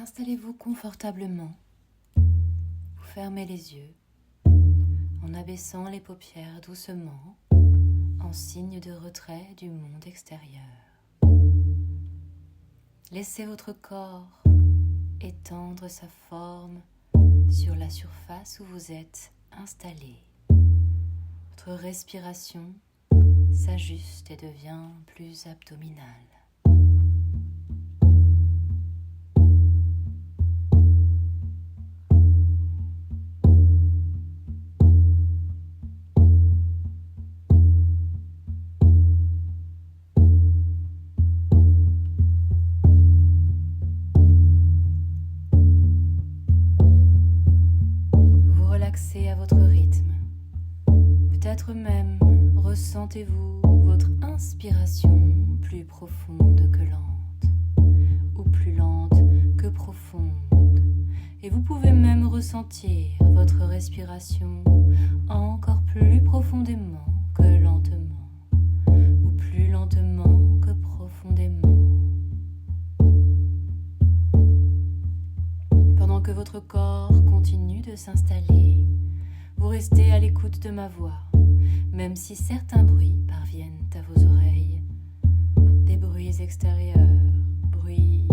Installez-vous confortablement. Vous fermez les yeux en abaissant les paupières doucement en signe de retrait du monde extérieur. Laissez votre corps étendre sa forme sur la surface où vous êtes installé. Votre respiration s'ajuste et devient plus abdominale. À votre rythme. Peut-être même ressentez-vous votre inspiration plus profonde que lente, ou plus lente que profonde. Et vous pouvez même ressentir votre respiration encore plus profondément que lentement, ou plus lentement que profondément. Pendant que votre corps continue de s'installer, vous restez à l'écoute de ma voix, même si certains bruits parviennent à vos oreilles. Des bruits extérieurs, bruits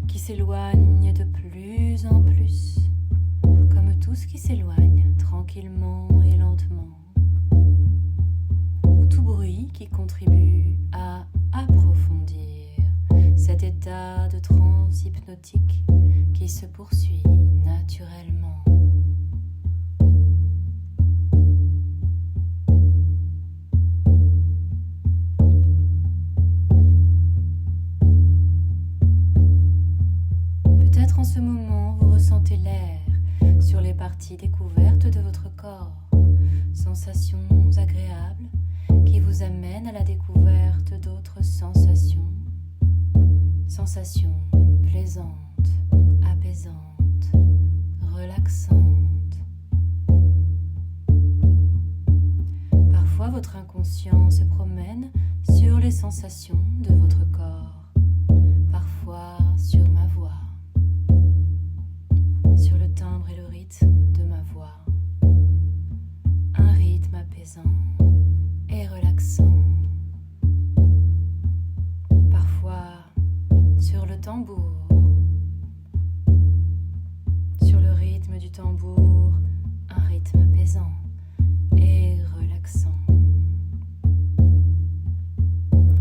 qui s'éloignent de plus en plus, comme tout ce qui s'éloigne tranquillement et lentement, ou tout bruit qui contribue à approfondir cet état de transe hypnotique qui se poursuit naturellement. En ce moment, vous ressentez l'air sur les parties découvertes de votre corps, sensations agréables qui vous amènent à la découverte d'autres sensations, sensations plaisantes, apaisantes, relaxantes. Parfois, votre inconscient se promène sur les sensations de votre corps, parfois sur ma voix. Sur le timbre et le rythme de ma voix, un rythme apaisant et relaxant. Parfois sur le tambour, sur le rythme du tambour, un rythme apaisant et relaxant.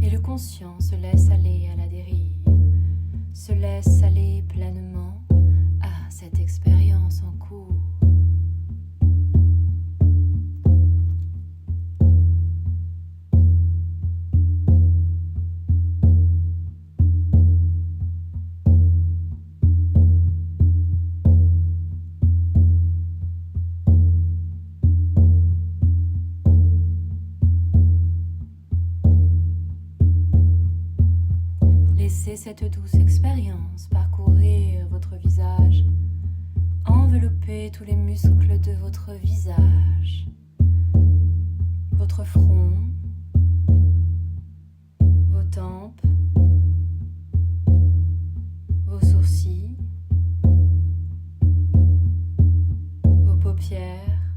Et le conscient se laisse aller à la dérive, se laisse aller pleinement à cette expérience en cours. Laissez cette douce expérience parcourir votre visage, envelopper tous les muscles de votre visage, votre front, vos tempes, vos sourcils, vos paupières,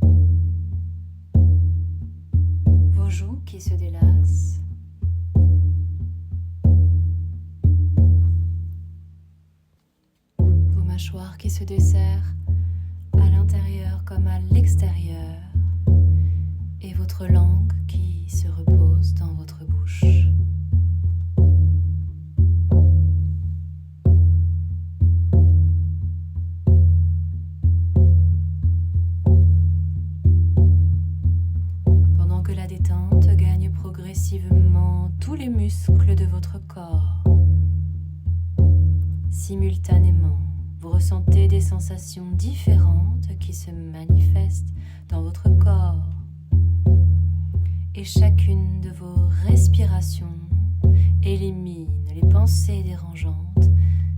vos joues qui se délassent, vos mâchoires qui se desserrent à l'intérieur comme à l'extérieur, et votre langue qui se repose dans votre bouche. Pendant que la détente gagne progressivement tous les muscles de votre corps, simultanément, vous ressentez des sensations différentes qui se manifestent dans votre corps. Et chacune de vos respirations élimine les pensées dérangeantes,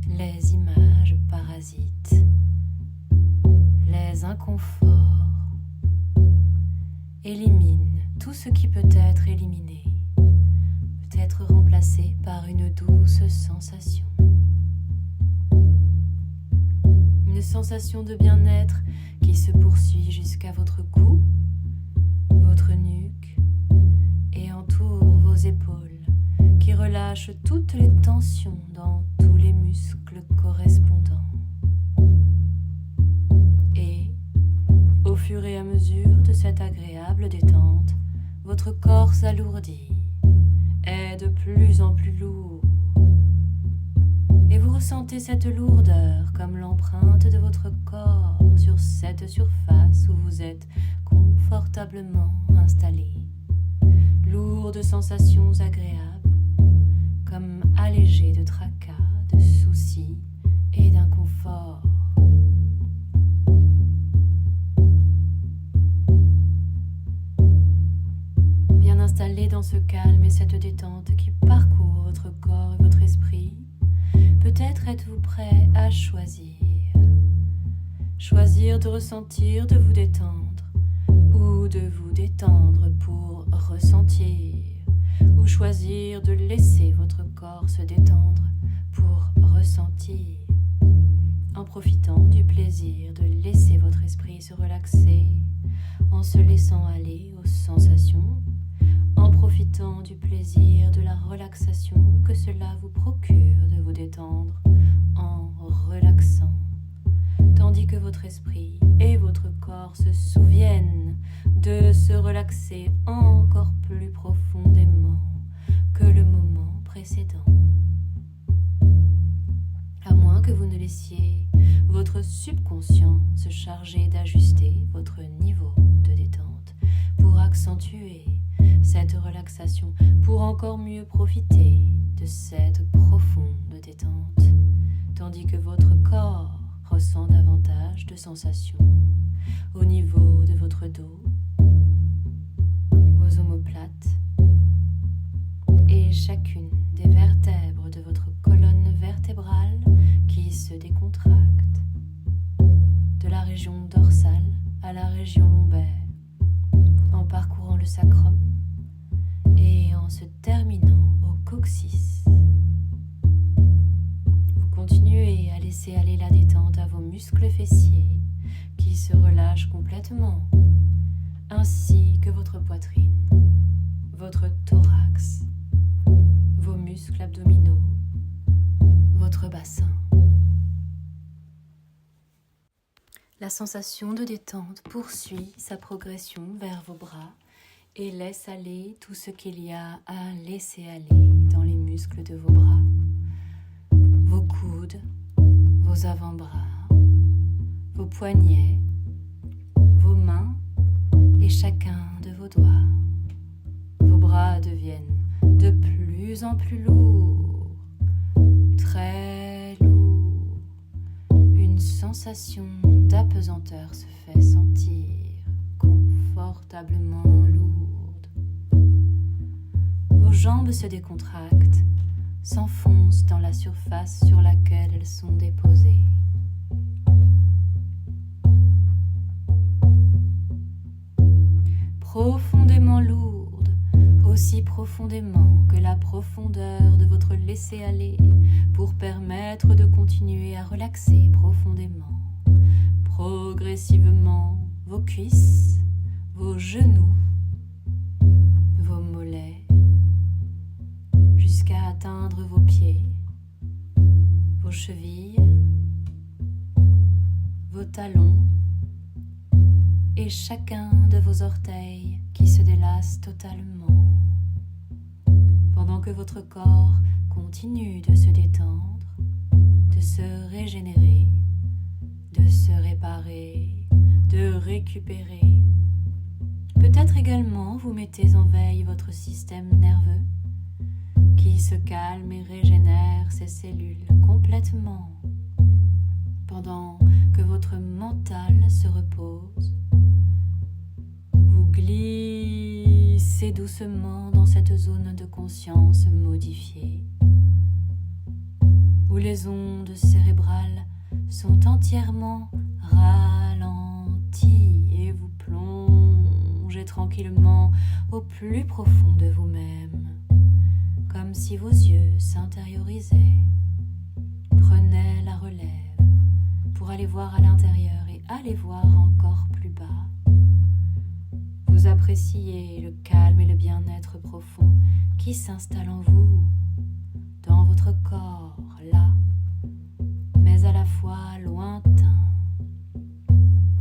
les images parasites, les inconforts. Élimine tout ce qui peut être éliminé, peut être remplacé par une douce sensation. sensation de bien-être qui se poursuit jusqu'à votre cou, votre nuque et entoure vos épaules, qui relâche toutes les tensions dans tous les muscles correspondants. Et, au fur et à mesure de cette agréable détente, votre corps s'alourdit, est de plus en plus lourd. Et vous ressentez cette lourdeur comme l'empreinte de votre corps sur cette surface où vous êtes confortablement installé. Lourd de sensations agréables, comme allégé de tracas, de soucis et d'inconfort. Bien installé dans ce calme et cette détente qui parcourt votre corps et votre esprit, peut-être êtes-vous prêt à choisir. Choisir de ressentir, de vous détendre, ou de vous détendre pour ressentir, ou choisir de laisser votre corps se détendre pour ressentir, en profitant du plaisir de laisser votre esprit se relaxer, en se laissant aller aux sensations, en profitant du plaisir de la relaxation que cela vous procure de vous détendre en relaxant, tandis que votre esprit et votre corps se souviennent de se relaxer encore plus profondément que le moment précédent. À moins que vous ne laissiez votre subconscient se charger d'ajuster votre niveau de détente pour accentuer cette relaxation, pour encore mieux profiter de cette profonde détente, tandis que votre corps ressent davantage de sensations au niveau de votre dos, vos omoplates et chacune des vertèbres de votre colonne vertébrale qui se décontracte, de la région dorsale à la région lombaire, en parcourant le sacrum et en se terminant au coccyx. Vous continuez à laisser aller la détente à vos muscles fessiers qui se relâchent complètement, ainsi que votre poitrine, votre thorax, vos muscles abdominaux, votre bassin. La sensation de détente poursuit sa progression vers vos bras et laisse aller tout ce qu'il y a à laisser aller dans les muscles de vos bras, vos coudes, vos avant-bras, vos poignets, vos mains et chacun de vos doigts. Vos bras deviennent de plus en plus lourds, très lourds. Une sensation d'apesanteur se fait sentir confortablement lourde. Vos jambes se décontractent, s'enfoncent dans la surface sur laquelle elles sont déposées. Profondément lourde, aussi profondément que la profondeur de votre laisser-aller pour permettre de continuer à relaxer profondément, progressivement vos cuisses, vos genoux, vos mollets, jusqu'à atteindre vos pieds, vos chevilles, vos talons et chacun de vos orteils qui se délassent totalement, pendant que votre corps continue de se détendre, de se régénérer, de se réparer, de récupérer. Peut-être également vous mettez en veille votre système nerveux qui se calme et régénère ses cellules complètement, pendant que votre mental se repose. Vous glissez doucement dans cette zone de conscience modifiée, où les ondes cérébrales sont entièrement ralenties et vous plongez tranquillement au plus profond de vous-même, comme si vos yeux s'intériorisaient, prenaient la relève pour aller voir à l'intérieur et aller voir encore plus bas. Vous appréciez le calme et le bien-être profond qui s'installe en vous, dans votre corps, là, mais à la fois lointain,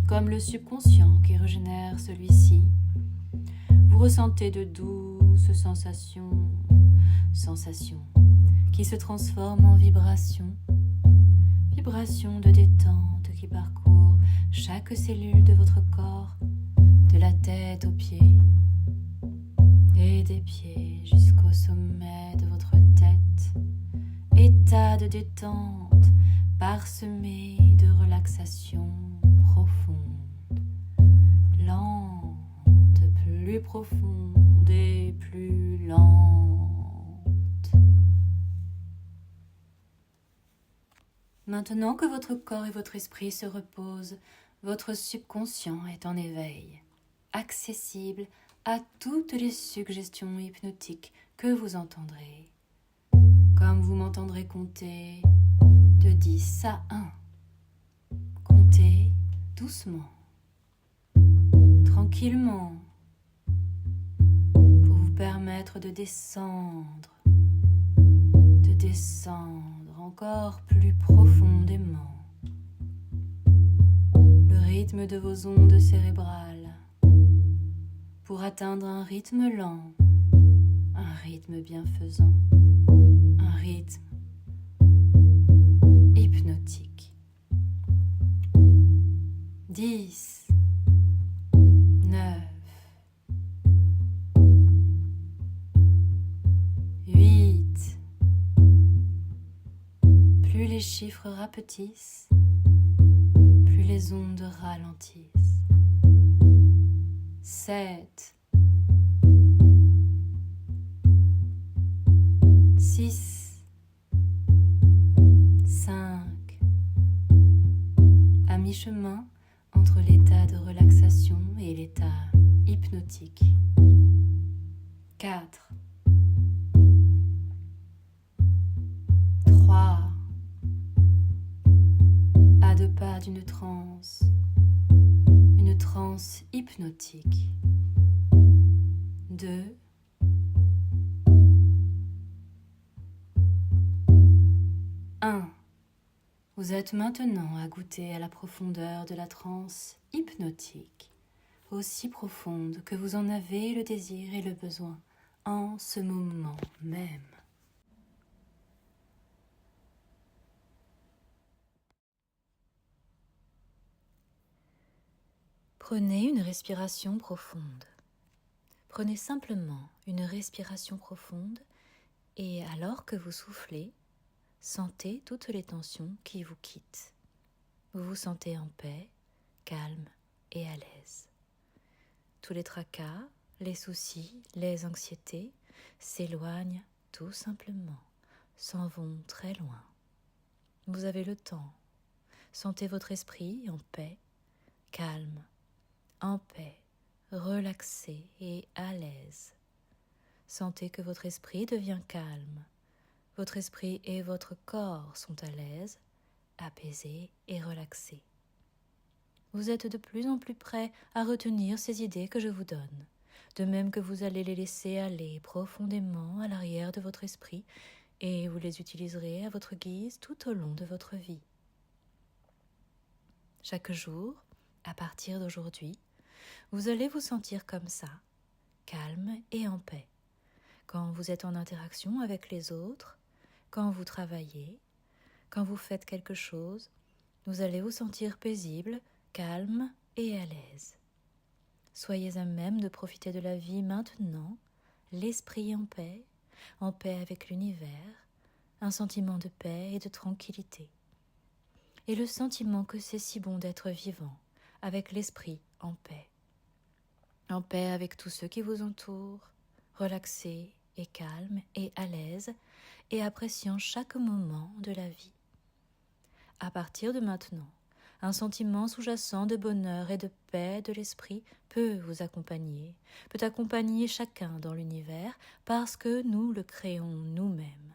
comme le subconscient qui régénère celui-ci. Vous ressentez de douces sensations qui se transforment en vibrations de détente qui parcourent chaque cellule de votre corps, de la tête aux pieds, et des pieds jusqu'au sommet de votre tête. État de détente parsemé de relaxation profonde, lente, plus profonde et plus lente. Maintenant que votre corps et votre esprit se reposent, votre subconscient est en éveil, accessible à toutes les suggestions hypnotiques que vous entendrez. Comme vous m'entendrez compter de 10 à 1. Comptez doucement, tranquillement, pour vous permettre de descendre encore plus profondément. Le rythme de vos ondes cérébrales pour atteindre un rythme lent, un rythme bienfaisant, un rythme hypnotique. 10, 9, 8. Plus les chiffres rapetissent, plus les ondes ralentissent. 7, 6, 5. À mi-chemin entre l'état de relaxation et l'état hypnotique. 4, 3. À 2 pas d'une transe, une transe hypnotique. 2, 1. Vous êtes maintenant à goûter à la profondeur de la transe hypnotique, aussi profonde que vous en avez le désir et le besoin en ce moment même. Prenez une respiration profonde. Prenez simplement une respiration profonde et alors que vous soufflez, sentez toutes les tensions qui vous quittent. Vous vous sentez en paix, calme et à l'aise. Tous les tracas, les soucis, les anxiétés s'éloignent tout simplement, s'en vont très loin. Vous avez le temps. Sentez votre esprit en paix, calme, en paix, relaxé et à l'aise. Sentez que votre esprit devient calme. Votre esprit et votre corps sont à l'aise, apaisés et relaxés. Vous êtes de plus en plus prêt à retenir ces idées que je vous donne, de même que vous allez les laisser aller profondément à l'arrière de votre esprit et vous les utiliserez à votre guise tout au long de votre vie. Chaque jour, à partir d'aujourd'hui, vous allez vous sentir comme ça, calme et en paix. Quand vous êtes en interaction avec les autres, quand vous travaillez, quand vous faites quelque chose, vous allez vous sentir paisible, calme et à l'aise. Soyez à même de profiter de la vie maintenant, l'esprit en paix avec l'univers, un sentiment de paix et de tranquillité. Et le sentiment que c'est si bon d'être vivant, avec l'esprit en paix avec tous ceux qui vous entourent, relaxé et calme et à l'aise, et appréciant chaque moment de la vie. À partir de maintenant, un sentiment sous-jacent de bonheur et de paix de l'esprit peut vous accompagner, peut accompagner chacun dans l'univers parce que nous le créons nous-mêmes,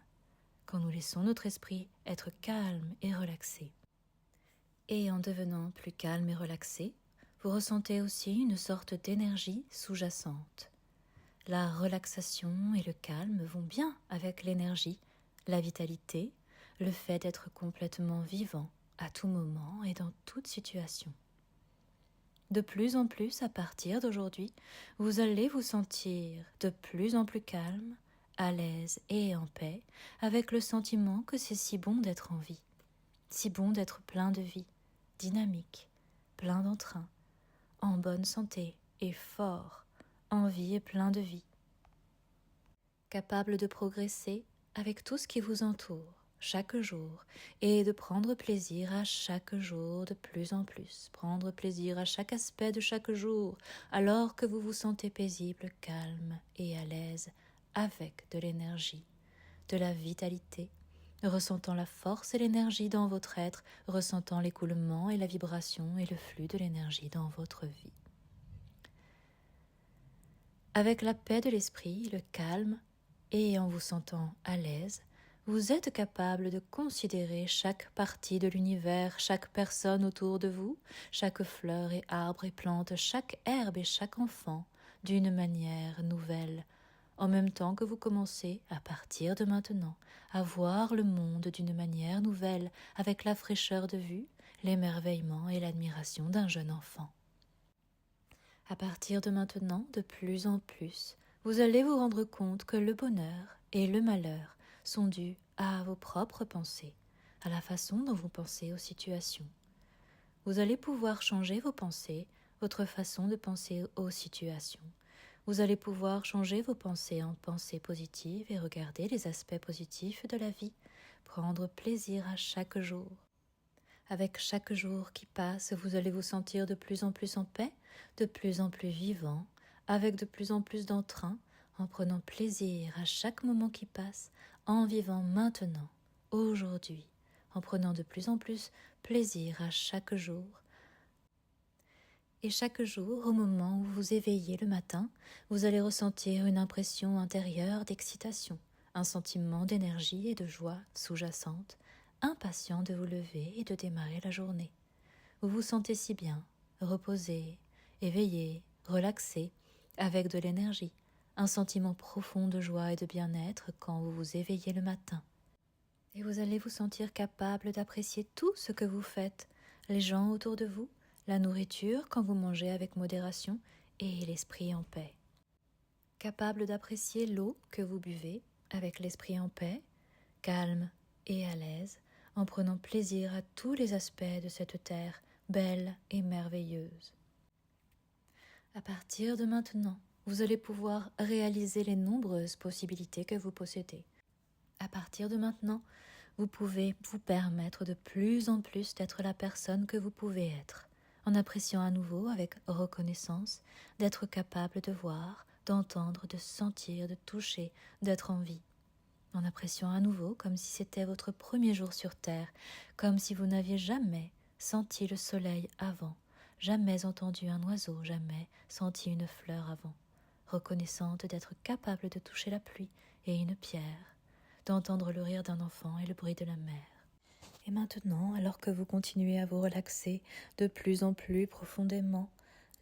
quand nous laissons notre esprit être calme et relaxé. Et en devenant plus calme et relaxé, vous ressentez aussi une sorte d'énergie sous-jacente. La relaxation et le calme vont bien avec l'énergie, la vitalité, le fait d'être complètement vivant à tout moment et dans toute situation. De plus en plus, à partir d'aujourd'hui, vous allez vous sentir de plus en plus calme, à l'aise et en paix, avec le sentiment que c'est si bon d'être en vie, si bon d'être plein de vie, dynamique, plein d'entrain, en bonne santé et fort, en vie et plein de vie. Capable de progresser avec tout ce qui vous entoure chaque jour et de prendre plaisir à chaque jour de plus en plus, prendre plaisir à chaque aspect de chaque jour alors que vous vous sentez paisible, calme et à l'aise avec de l'énergie, de la vitalité, ressentant la force et l'énergie dans votre être, ressentant l'écoulement et la vibration et le flux de l'énergie dans votre vie. Avec la paix de l'esprit, le calme, et en vous sentant à l'aise, vous êtes capable de considérer chaque partie de l'univers, chaque personne autour de vous, chaque fleur et arbre et plante, chaque herbe et chaque enfant, d'une manière nouvelle, en même temps que vous commencez, à partir de maintenant, à voir le monde d'une manière nouvelle, avec la fraîcheur de vue, l'émerveillement et l'admiration d'un jeune enfant. À partir de maintenant, de plus en plus, vous allez vous rendre compte que le bonheur et le malheur sont dus à vos propres pensées, à la façon dont vous pensez aux situations. Vous allez pouvoir changer vos pensées, votre façon de penser aux situations. Vous allez pouvoir changer vos pensées en pensées positives et regarder les aspects positifs de la vie, prendre plaisir à chaque jour. Avec chaque jour qui passe, vous allez vous sentir de plus en plus en paix, de plus en plus vivant, avec de plus en plus d'entrain, en prenant plaisir à chaque moment qui passe, en vivant maintenant, aujourd'hui, en prenant de plus en plus plaisir à chaque jour. Et chaque jour, au moment où vous éveillez le matin, vous allez ressentir une impression intérieure d'excitation, un sentiment d'énergie et de joie sous-jacente, impatient de vous lever et de démarrer la journée. Vous vous sentez si bien, reposé, éveillé, relaxé, avec de l'énergie, un sentiment profond de joie et de bien-être quand vous vous éveillez le matin. Et vous allez vous sentir capable d'apprécier tout ce que vous faites, les gens autour de vous, la nourriture quand vous mangez avec modération et l'esprit en paix. Capable d'apprécier l'eau que vous buvez avec l'esprit en paix, calme et à l'aise, en prenant plaisir à tous les aspects de cette terre belle et merveilleuse. À partir de maintenant, vous allez pouvoir réaliser les nombreuses possibilités que vous possédez. À partir de maintenant, vous pouvez vous permettre de plus en plus d'être la personne que vous pouvez être, en appréciant à nouveau avec reconnaissance d'être capable de voir, d'entendre, de sentir, de toucher, d'être en vie. En appréciant à nouveau comme si c'était votre premier jour sur Terre, comme si vous n'aviez jamais senti le soleil avant, jamais entendu un oiseau, jamais senti une fleur avant, reconnaissante d'être capable de toucher la pluie et une pierre, d'entendre le rire d'un enfant et le bruit de la mer. Et maintenant, alors que vous continuez à vous relaxer de plus en plus profondément,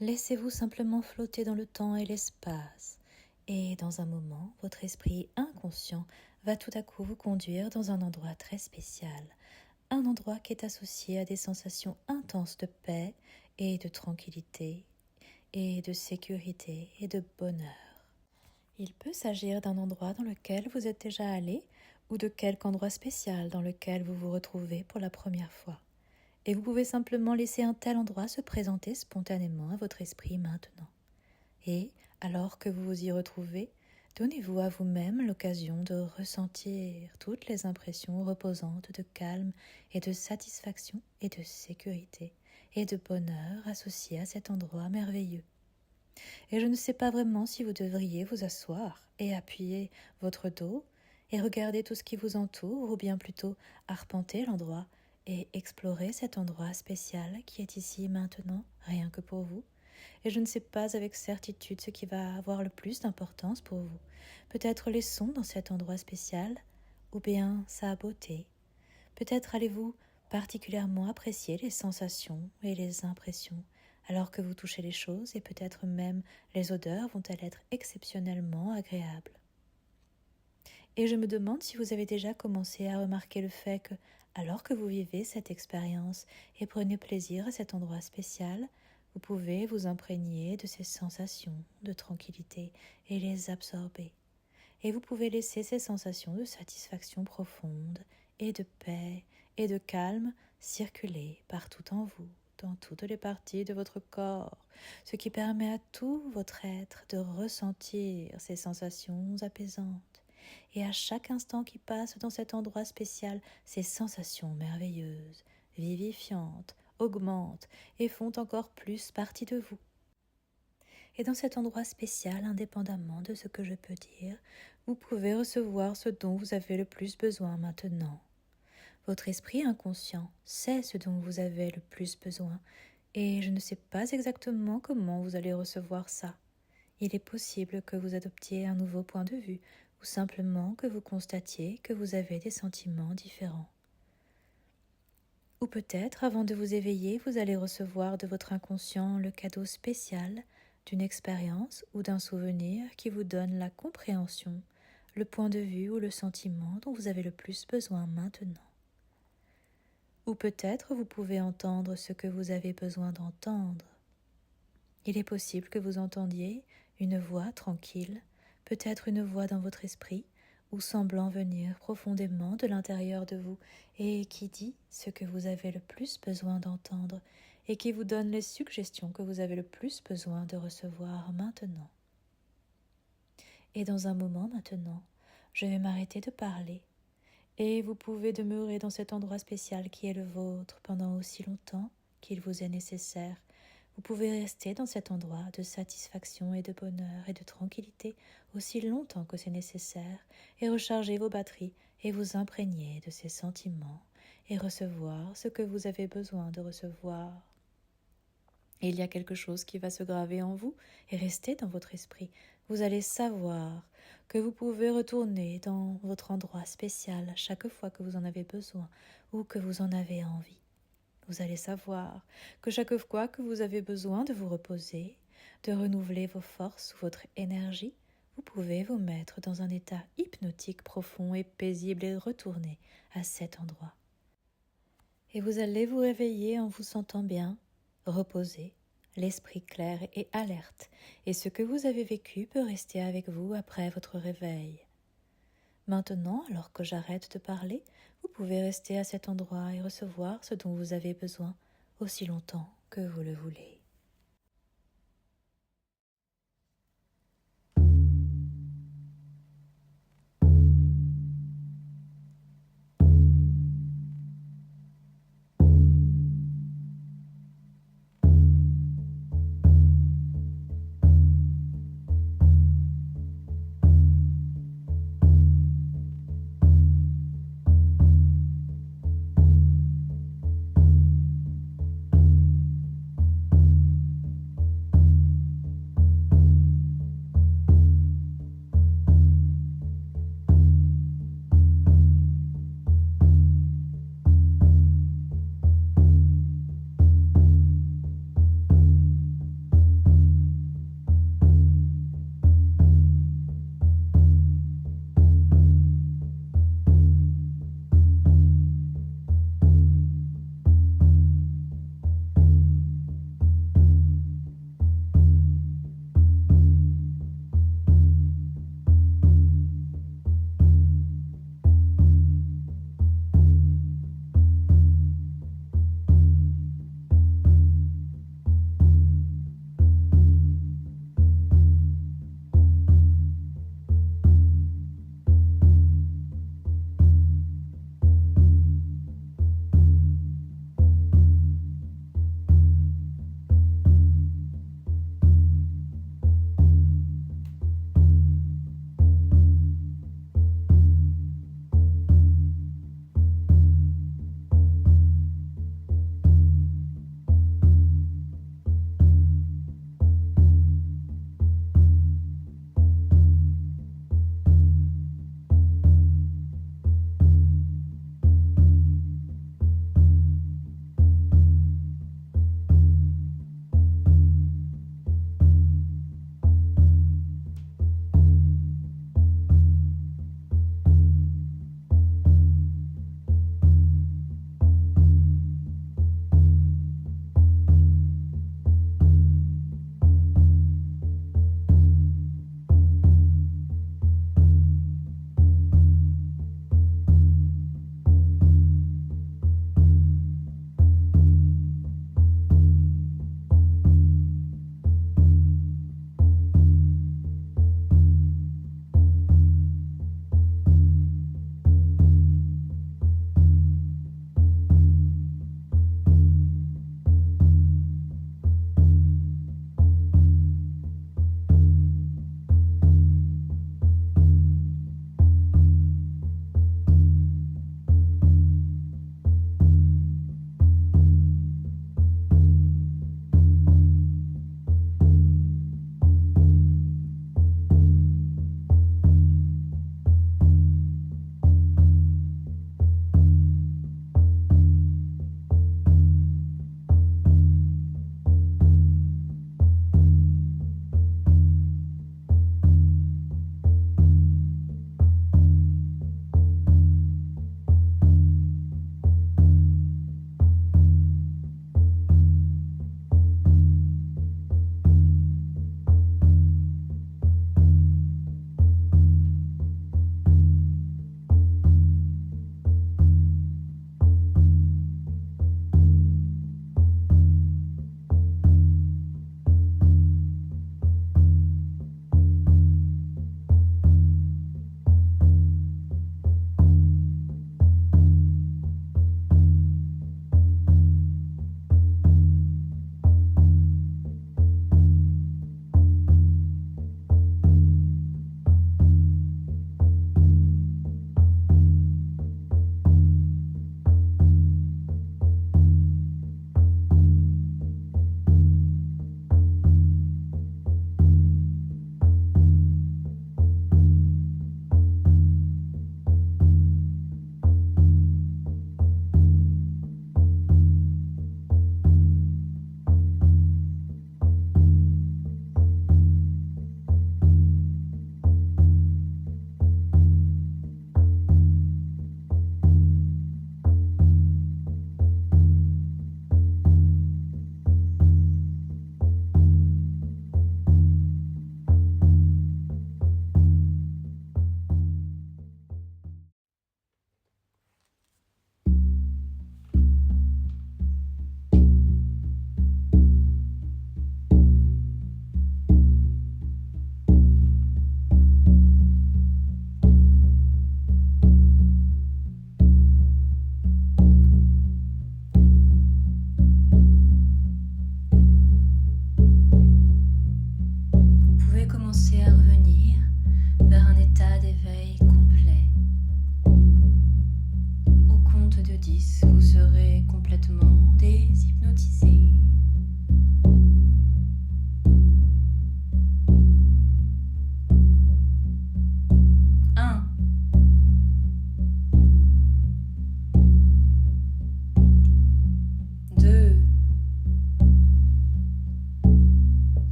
laissez-vous simplement flotter dans le temps et l'espace. Et dans un moment, votre esprit inconscient va tout à coup vous conduire dans un endroit très spécial, un endroit qui est associé à des sensations intenses de paix et de tranquillité, et de sécurité et de bonheur. Il peut s'agir d'un endroit dans lequel vous êtes déjà allé, ou de quelque endroit spécial dans lequel vous vous retrouvez pour la première fois. Et vous pouvez simplement laisser un tel endroit se présenter spontanément à votre esprit maintenant. Et, alors que vous vous y retrouvez, donnez-vous à vous-même l'occasion de ressentir toutes les impressions reposantes de calme et de satisfaction et de sécurité et de bonheur associées à cet endroit merveilleux. Et je ne sais pas vraiment si vous devriez vous asseoir et appuyer votre dos et regarder tout ce qui vous entoure, ou bien plutôt arpenter l'endroit et explorer cet endroit spécial qui est ici maintenant, rien que pour vous. Et je ne sais pas avec certitude ce qui va avoir le plus d'importance pour vous. Peut-être les sons dans cet endroit spécial, ou bien sa beauté. Peut-être allez-vous particulièrement apprécier les sensations et les impressions alors que vous touchez les choses, et peut-être même les odeurs vont-elles être exceptionnellement agréables. Et je me demande si vous avez déjà commencé à remarquer le fait que, alors que vous vivez cette expérience et prenez plaisir à cet endroit spécial, vous pouvez vous imprégner de ces sensations de tranquillité et les absorber. Et vous pouvez laisser ces sensations de satisfaction profonde et de paix et de calme circuler partout en vous, dans toutes les parties de votre corps, ce qui permet à tout votre être de ressentir ces sensations apaisantes. Et à chaque instant qui passe dans cet endroit spécial, ces sensations merveilleuses, vivifiantes, augmentent et font encore plus partie de vous. Et dans cet endroit spécial, indépendamment de ce que je peux dire, vous pouvez recevoir ce dont vous avez le plus besoin maintenant. Votre esprit inconscient sait ce dont vous avez le plus besoin, et je ne sais pas exactement comment vous allez recevoir ça. Il est possible que vous adoptiez un nouveau point de vue, ou simplement que vous constatiez que vous avez des sentiments différents. Ou peut-être, avant de vous éveiller, vous allez recevoir de votre inconscient le cadeau spécial d'une expérience ou d'un souvenir qui vous donne la compréhension, le point de vue ou le sentiment dont vous avez le plus besoin maintenant. Ou peut-être vous pouvez entendre ce que vous avez besoin d'entendre. Il est possible que vous entendiez une voix tranquille, peut-être une voix dans votre esprit, ou semblant venir profondément de l'intérieur de vous, et qui dit ce que vous avez le plus besoin d'entendre, et qui vous donne les suggestions que vous avez le plus besoin de recevoir maintenant. Et dans un moment maintenant, je vais m'arrêter de parler, et vous pouvez demeurer dans cet endroit spécial qui est le vôtre pendant aussi longtemps qu'il vous est nécessaire. Vous pouvez rester dans cet endroit de satisfaction et de bonheur et de tranquillité aussi longtemps que c'est nécessaire et recharger vos batteries et vous imprégner de ces sentiments et recevoir ce que vous avez besoin de recevoir. Et il y a quelque chose qui va se graver en vous et rester dans votre esprit. Vous allez savoir que vous pouvez retourner dans votre endroit spécial chaque fois que vous en avez besoin ou que vous en avez envie. Vous allez savoir que chaque fois que vous avez besoin de vous reposer, de renouveler vos forces ou votre énergie, vous pouvez vous mettre dans un état hypnotique profond et paisible et retourner à cet endroit. Et vous allez vous réveiller en vous sentant bien, reposé, l'esprit clair et alerte, et ce que vous avez vécu peut rester avec vous après votre réveil. Maintenant, alors que j'arrête de parler, vous pouvez rester à cet endroit et recevoir ce dont vous avez besoin aussi longtemps que vous le voulez.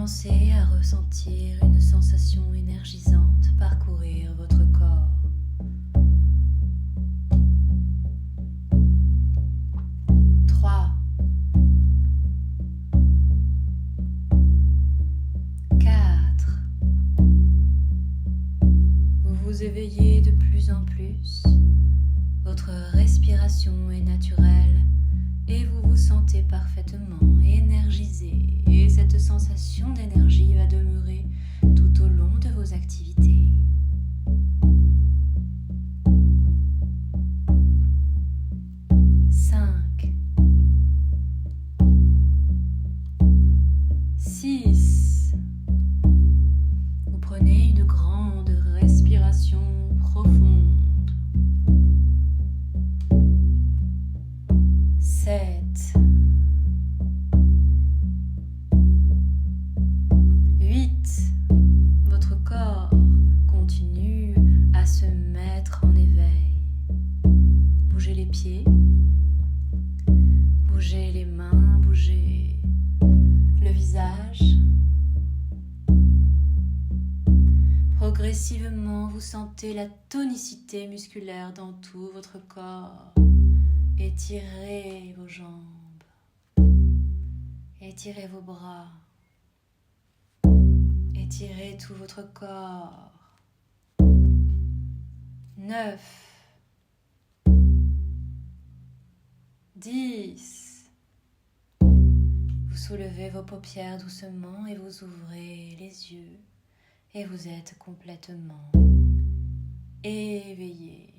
commencez à ressentir une sensation énergisante parcourir votre corps. Trois, 4. Vous vous éveillez de plus en plus. Votre respiration est naturelle et vous vous sentez parfaitement énergisé. Et cette sensation d'énergie va demeurer tout au long de vos activités. 5, 6. Vous prenez une grande respiration profonde. 7, 8. Votre corps continue à se mettre en éveil. Bougez les pieds, bougez les mains, bougez le visage. Progressivement, vous sentez la tonicité musculaire dans tout votre corps. Étirez vos jambes, étirez vos bras, étirez tout votre corps. 9, 10. Vous soulevez vos paupières doucement et vous ouvrez les yeux et vous êtes complètement éveillé.